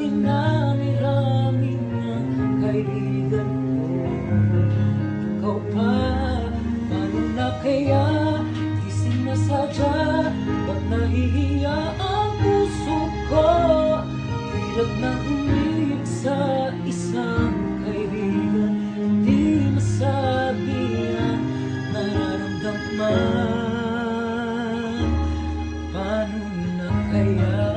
dinami-rami ng kaibigan ko. Ikaw pa, paano na kaya? Di sinasadya, ba't nahihiya ang puso ko? Hirap na humigit sa isang kaibigan, di masabi ang nararamdaman. Paano na kaya?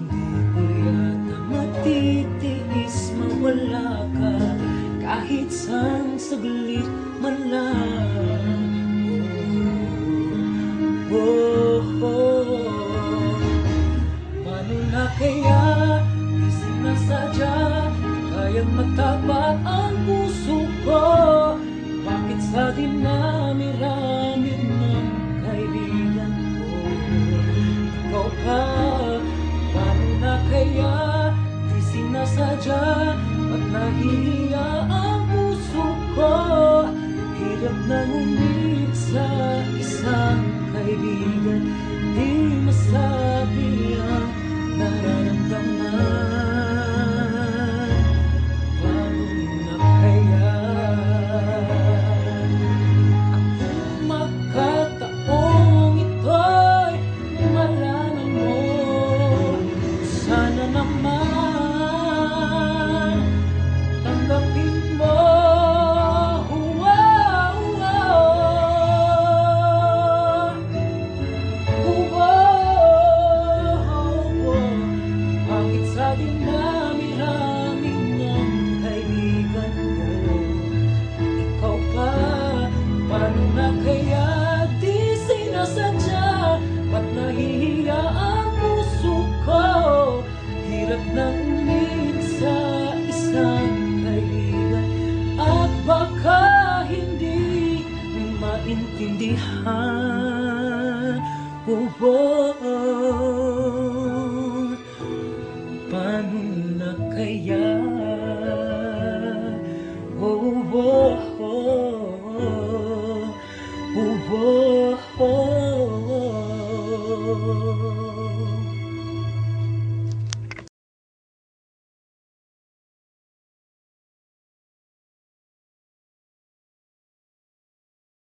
Hindi ko yata matitiis mawala ka kahit sang saglit man lang. Paano na kaya? Di sinasadya, di kayang magtapat ang puso ko. Bakit sa dinami-rami ng kaibigan ko? Ikaw pa, paano na kaya? Di sinasadya, ba't nahihiya ang puso ko? Hirap na ngumit sa isang kaibigan, di masabi ang nararamdaman. Paano na kaya? Ang magkataong ito'y malaman mo. Sana naman tanggapin mo. Bakit sa dinami-rami ng kaibigan ko? Ikaw pa, paano na kaya? Di sinasadya, ba't nahihiya ang puso ko? Hirap ng umibig sa isang kaibigan, at baka hindi maintindihan. Paano na kaya? Oh,